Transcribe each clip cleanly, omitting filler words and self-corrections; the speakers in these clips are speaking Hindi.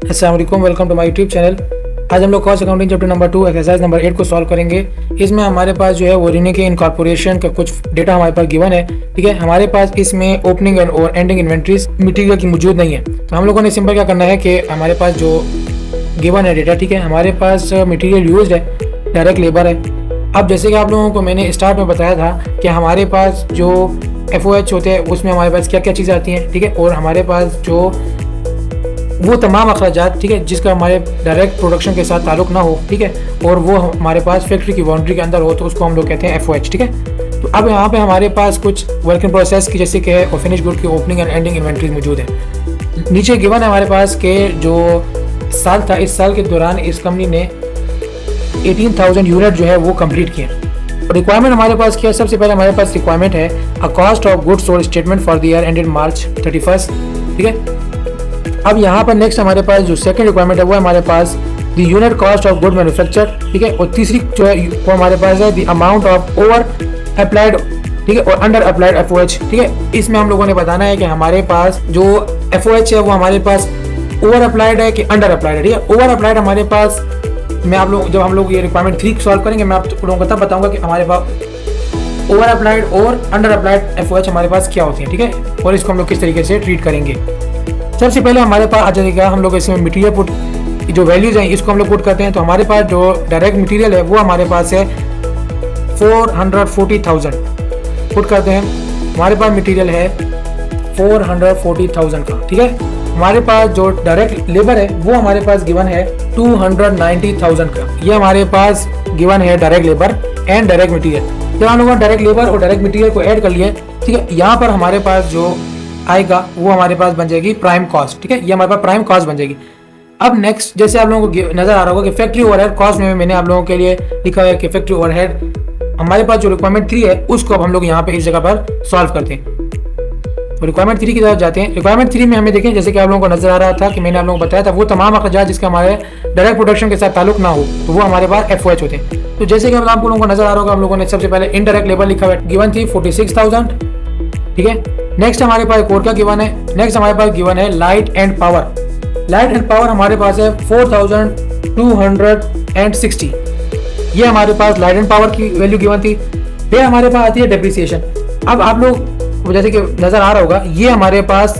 अस्सलाम वालेकुम, welcome to my YouTube channel. आज हम लोग cost accounting chapter number 2 exercise number 8 को सॉल्व करेंगे। इसमें हमारे पास जो है वो रीने के इनकॉर्पोरेशन का कुछ डेटा हमारे पास गिवन है। ठीक है, हमारे पास इसमें ओपनिंग एंड और एंडिंग इन्वेंट्रीज मटेरियल की मौजूद नहीं है। तो हम लोगों ने सिंपल क्या करना है कि हमारे पास जो गिवन है डेटा, ठीक है, हमारे पास मटेरियल यूज है, डायरेक्ट लेबर है। अब जैसे कि आप लोगों को मैंने स्टार्ट में बताया था कि हमारे पास जो FOH होते हैं उसमें हमारे पास क्या क्या चीज़ें आती हैं, ठीक है, और हमारे पास जो वो तमाम अखराजात, ठीक है, जिसका हमारे डायरेक्ट प्रोडक्शन के साथ ताल्लुक ना हो, ठीक है, और वो हमारे पास फैक्ट्री की बाउंड्री के अंदर हो, तो उसको हम लोग कहते हैं FOH। ठीक है, तो अब यहाँ पे हमारे पास कुछ वर्क इन प्रोसेस की जैसे कि है और फिनिश गुड की ओपनिंग एंड एंडिंग इन्वेंट्रीज मौजूद है। नीचे गिवन है हमारे पास के जो साल था, इस साल के दौरान इस कंपनी ने 18,000 यूनिट जो है वो कंप्लीट किए। रिक्वायरमेंट हमारे पास क्या है? सबसे पहले हमारे पास रिक्वायरमेंट है a cost of goods sold statement for the year ended March 31। ठीक है, अब यहाँ पर नेक्स्ट हमारे पास जो सेकंड रिक्वायरमेंट है वो हमारे पास the unit cost of good manufacture. ठीक है, और तीसरी जो है वो हमारे पास है the amount of over applied, ठीक है, और अंडर अप्लाइड FOH। ठीक है, इसमें हम लोगों ने बताना है कि हमारे पास जो FOH है वो हमारे पास ओवर अप्लाइड है कि अंडर अप्लाइड है। ठीक है, ओवर अप्लाइड हमारे पास मैं आप लोग जब हम लोग ये रिक्वायरमेंट 3 सॉल्व करेंगे मैं आप लोगों को तब बताऊंगा कि हमारे पास ओवर अप्लाइड और अंडर अप्लाइड FOH हमारे पास क्या होती है। ठीक है, और इसको हम लोग किस तरीके से ट्रीट करेंगे। सबसे पहले हमारे पास आ जाएगा, हम लोग इसमें मटेरियल पुट जो वैल्यूज हैं इसको हम लोग पुट करते हैं। तो हमारे पास जो डायरेक्ट मटेरियल है वो हमारे पास है 440,000 पुट करते हैं। हमारे पास मटेरियल है 440,000 का। ठीक है, हमारे पास जो डायरेक्ट लेबर है वो हमारे पास गिवन है 290,000 का। ये हमारे पास गिवन है direct labour and direct material. जब हम लोगों ने डायरेक्ट लेबर और डायरेक्ट मटेरियल को ऐड कर लिए, ठीक है, यहाँ पर हमारे पास जो आएगा वो हमारे पास बन जाएगी प्राइम कॉस्ट। ठीक है, ये हमारे पास प्राइम कॉस्ट बन जाएगी। अब नेक्स्ट जैसे आप लोगों को नजर आ रहा होगा कि फैक्ट्री ओवरहेड कॉस्ट में मैंने आप लोगों के लिए लिखा है कि फैक्ट्री ओवरहेड हमारे पास जो रिक्वायरमेंट 3 है उसको अब हम लोग यहाँ पे इस जगह पर सॉल्व करते हैं। तो रिक्वायरमेंट 3 की तरफ जाते हैं। रिक्वायरमेंट 3 में हमें देखें जैसे कि आप लोगों को नजर आ रहा था कि मैंने आप लोगों को बताया था वो तमाम अखराजात जिसका हमारे डायरेक्ट प्रोडक्शन के साथ ताल्लुक ना हो तो वो हमारे पास FOH होते हैं। तो जैसे कि आप लोगों को नजर आ रहा होगा, हम लोगों ने सबसे पहले इनडायरेक्ट लेबर लिखा हुआ गिवन थी 46,000। ठीक है, नेक्स्ट हमारे पास कोर का गिवन है। नेक्स्ट हमारे पास गिवन है light and power. Light and power हमारे पास है 4,260। ये हमारे पास लाइट एंड पावर की वैल्यू गिवन थी। फिर हमारे पास आती है डेप्रिसिएशन। अब आप लोग जैसे कि नजर आ रहा होगा ये हमारे पास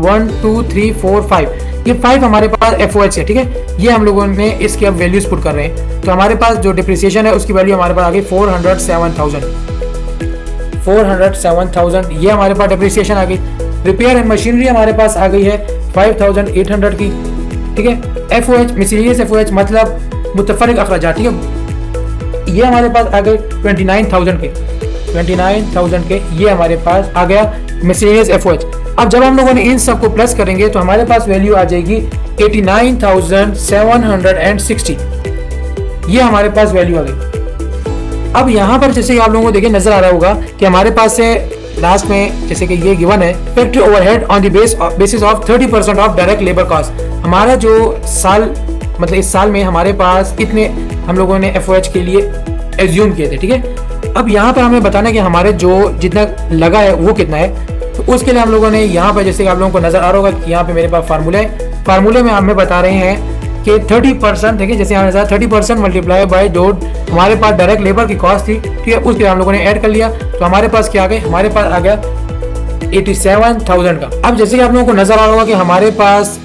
1 2 3 4 5 ये 5 हमारे पास FOH है। ठीक है, ये हम लोगों ने इसके अब वैल्यूज पुट कर रहे हैं। तो हमारे पास जो डिप्रिसिएशन है उसकी वैल्यू हमारे पास आ गई 407,000। ये हमारे पास डिप्रिसिएशन आ गई। रिपेयर एंड मशीनरी हमारे पास आ गई है 5,800 की। ठीक है, FOH मिसलेनियस FOH मतलब मुतफरिक अखराजात, ठीक है, ये हमारे पास आ गए 29,000 के ये हमारे पास आ गया मिसलेनियस FOH। अब जब हम लोगों ने इन सब को प्लस करेंगे तो हमारे पास वैल्यू आ जाएगी 89,760। ये हमारे पास वैल्यू आ गई। अब यहाँ पर जैसे आप लोगों को देखिए नजर आ रहा होगा कि हमारे पास से लास्ट में जैसे कि ये गिवन है factory overhead on the basis of 30% of direct labour cost. हमारा जो साल मतलब इस साल में हमारे पास इतने हम लोगों ने FOH के लिए एज्यूम किए थे। ठीक है, अब यहाँ पर हमें बताना है कि हमारे जो जितना लगा है वो कितना है। तो उसके लिए हम लोगों ने यहाँ पर जैसे कि आप लोगों को नजर आ रहा होगा कि यहाँ पे मेरे पास फार्मूला है। फार्मूले में हमें बता रहे हैं कि 30%, देखिए जैसे हमारे साथ 30% मल्टीप्लाई बाय जो हमारे पास डायरेक्ट लेबर की कॉस्ट थी, ठीक है, उसके हम लोगों ने ऐड कर लिया। तो हमारे पास क्या आ गया? हमारे पास आ गया 87,000 का। अब जैसे कि आप लोगों को नजर आ रहा होगा कि हमारे पास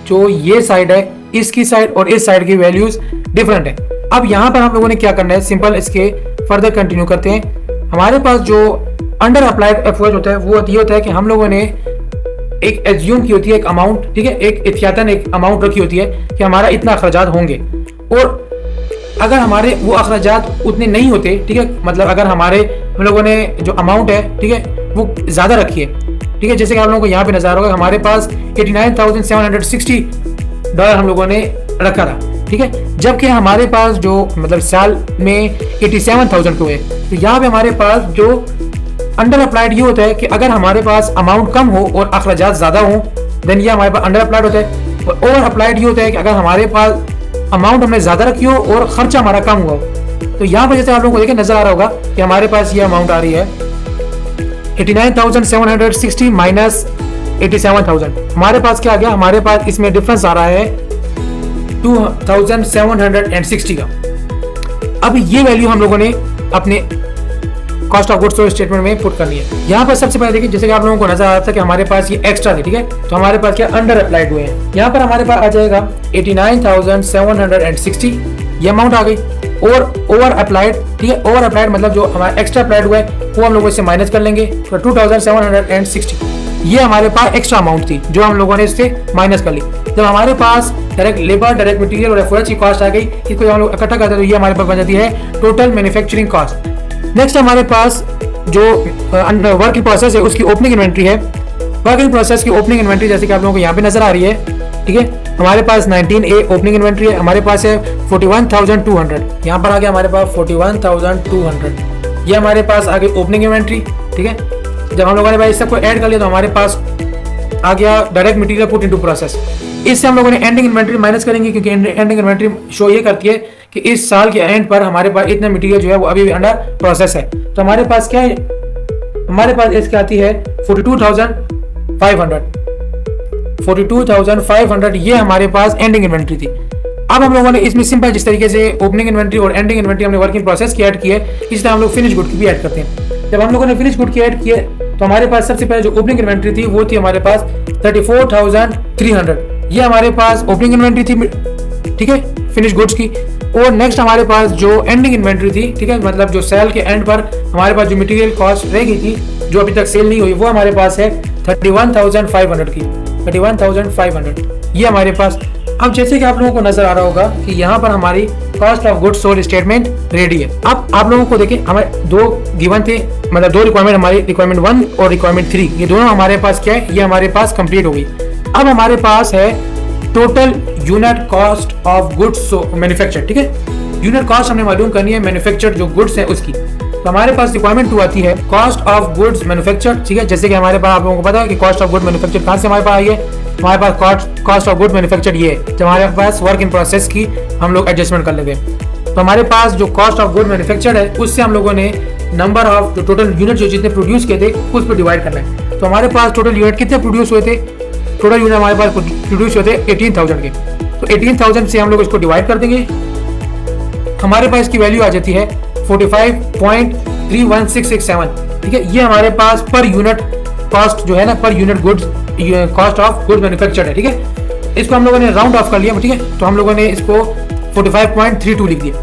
जो ये साइड है इसकी साइड और इस साइड की वैल्यूज डिफरेंट है। अब यहाँ पर हम लोगों ने क्या करना है, सिंपल इसके फर्दर कंटिन्यू करते हैं। हमारे पास जो अंडर अप्लाइड FOH होता है वो ये होता है कि हम लोगों ने एक एज्यूम की होती है एक अमाउंट, ठीक है, एक एहतियातन एक अमाउंट रखी होती है कि हमारा इतना अखराजात होंगे, और अगर हमारे वो अखराजात उतने नहीं होते, ठीक है, मतलब अगर हमारे हम लोगों ने जो अमाउंट है, ठीक है, वो ज़्यादा रखी है, ठीक है, जैसे कि आप लोगों को यहाँ पे नजर होगा हमारे पास 89,760 डॉलर हम लोगों ने रखा था। ठीक है, जबकि हमारे पास जो मतलब साल में 87,000 के हुए। तो यहाँ पे हमारे पास जो अंडर अप्लाइड ये होता है कि अगर हमारे पास अमाउंट कम हो और अखराजात ज़्यादा हो देन ये हमारे पास अंडर अप्लाइड होता है। और ओवर अप्लाइड ये होता है कि अगर हमारे पास अमाउंट हमने ज़्यादा रखी हो और खर्चा हमारा कम हुआ हो। तो यहाँ पर जैसे आप लोगों को देखें नजर आ रहा होगा कि हमारे पास ये अमाउंट आ रही है 89,760 माइनस 87,000। हमारे पास क्या आ गया, हमारे पास इसमें डिफरेंस आ रहा है 2760 का। अब ये वैल्यू हम लोगों ने अपने cost of goods sold statement में पुट करनी है। यहाँ पर सबसे पहले देखिए, जैसे कि आप लोगों को नजर आ रहा था कि हमारे पास ये एक्स्ट्रा थे, ठीक है, तो हमारे पास क्या अंडर अप्लाइड हुए हैं। यहाँ पर हमारे पास आ जाएगा 89,760 ये अमाउंट आ गई, और ओवर अप्लाइड, ठीक है, ओवर अप्लाइड मतलब जो हमारा एक्स्ट्रा अप्लाइड हुआ है वो हम लोग इससे माइनस कर लेंगे, तो 2760 ये हमारे पास एक्स्ट्रा अमाउंट थी जो हम लोगों ने इससे माइनस कर ली। जब हमारे पास डायरेक्ट लेबर, डायरेक्ट मटेरियल और एफओएच की कॉस्ट आ गई, इसको हम लोग इकट्ठा करते हैं तो ये हमारे पास बन जाती है टोटल मैन्युफैक्चरिंग कॉस्ट। नेक्स्ट हमारे पास जो वर्क इन प्रोसेस है उसकी ओपनिंग इन्वेंट्री है। वर्क इन प्रोसेस की ओपनिंग इन्वेंट्री जैसे कि आप लोगों को यहाँ पे नजर आ रही है, ठीक है, हमारे पास 19A ओपनिंग इन्वेंट्री है, हमारे पास है 41,200, यहाँ पर आ गया हमारे पास 41,200, ये हमारे पास आ गई ओपनिंग इन्वेंट्री, ठीक है। जब हम लोगों ने भाई इस सबको ऐड कर लिया तो हमारे पास आ गया direct material put into process. इससे हम लोगों ने एंडिंग इन्वेंट्री माइनस करेंगे, क्योंकि एंडिंग इन्वेंट्री शो ये करती है कि इस साल के एंड पर हमारे पास इतना मटेरियल जो है वो अभी भी अंडर प्रोसेस है। तो हमारे पास क्या है, हमारे पास इसकी आती है 42,500, ये हमारे पास एंडिंग इन्वेंट्री थी। अब हम लोगों ने इसमें सिंपल जिस तरीके से ओपनिंग इन्वेंट्री और एंडिंग इन्वेंट्री हमने वर्क इन प्रोसेस की ऐड की है, इस तरह हम लोग फिनिश गुड की भी ऐड करते हैं। जब हम लोगों ने फिनिश गुड की ऐड की है तो हमारे पास सबसे पहले जो ओपनिंग इन्वेंट्री थी वो थी हमारे पास 34,300, ये हमारे पास ओपनिंग इन्वेंट्री थी, ठीक है, फिनिश गुड्स की। और नेक्स्ट हमारे पास जो एंडिंग इन्वेंट्री थी, ठीक है, मतलब जो सेल के एंड पर हमारे पास जो मटेरियल कॉस्ट रह गई थी जो अभी तक सेल नहीं हुई, वो हमारे पास है 31,500 की, 31,500 ये हमारे पास। अब जैसे कि आप लोगों को नजर आ रहा होगा कि यहाँ पर हमारी cost of goods sold statement ready है। अब आप लोगों को देखिए, हमारे दो गिवन थे, मतलब दो रिक्वायरमेंट, हमारी रिक्वायरमेंट 1 और रिक्वायरमेंट 3, ये दोनों हमारे पास क्या है, ये हमारे पास कंप्लीट हो गई। अब हमारे पास है total unit cost of goods manufactured, ठीक है, यूनिट कॉस्ट हमने मालूम करनी है मैन्युफैक्चर्ड जो गुड्स है उसकी। तो हमारे पास रिक्वायरमेंट 2 आती है कॉस्ट ऑफ गुड्स मैन्युफैक्चर्ड, ठीक है, जैसे कि हमारे पास आप लोगों को पता है कि कॉस्ट ऑफ गुड मैन्युफैक्चर्ड कहाँ से हमारे पास आई है, हमारे पास कॉस्ट ऑफ गुड मैन्युफैक्चर्ड ये है जब हमारे पास वर्क इन प्रोसेस की हम लोग एडजस्टमेंट कर लेंगे। तो हमारे पास जो कॉस्ट ऑफ गुड मैन्युफैक्चर्ड है उससे हम लोगों ने नंबर ऑफ जो टोटल यूनिट जो जितने प्रोड्यूस किए थे उस पर डिवाइड करना है। तो हमारे पास टोटल यूनिट कितने प्रोड्यूस हुए थे, टोटल यूनिट हमारे पास प्रोड्यूस हुए थे 18,000 के, तो 18,000 से हम लोग इसको डिवाइड कर देंगे, हमारे पास इसकी वैल्यू आ जाती है 45.31667, ठीक है, ये हमारे पास पर यूनिट कॉस्ट जो है ना, per unit goods cost of goods manufactured है, ठीक है। इसको हम लोगों ने राउंड ऑफ कर लिया, ठीक है, तो हम लोगों ने इसको 45.32 लिख दिया।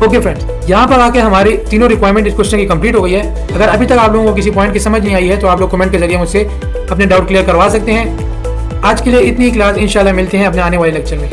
ओके फ्रेंड्स, यहाँ पर आके हमारी तीनों रिक्वायरमेंट इस क्वेश्चन की कंप्लीट हो गई है। अगर अभी तक आप लोगों को किसी पॉइंट की समझ नहीं आई है तो आप लोग कमेंट के जरिए मुझसे अपने डाउट क्लियर करवा सकते हैं। आज के लिए इतनी क्लास, इंशाल्लाह मिलते हैं अपने आने वाले लेक्चर में।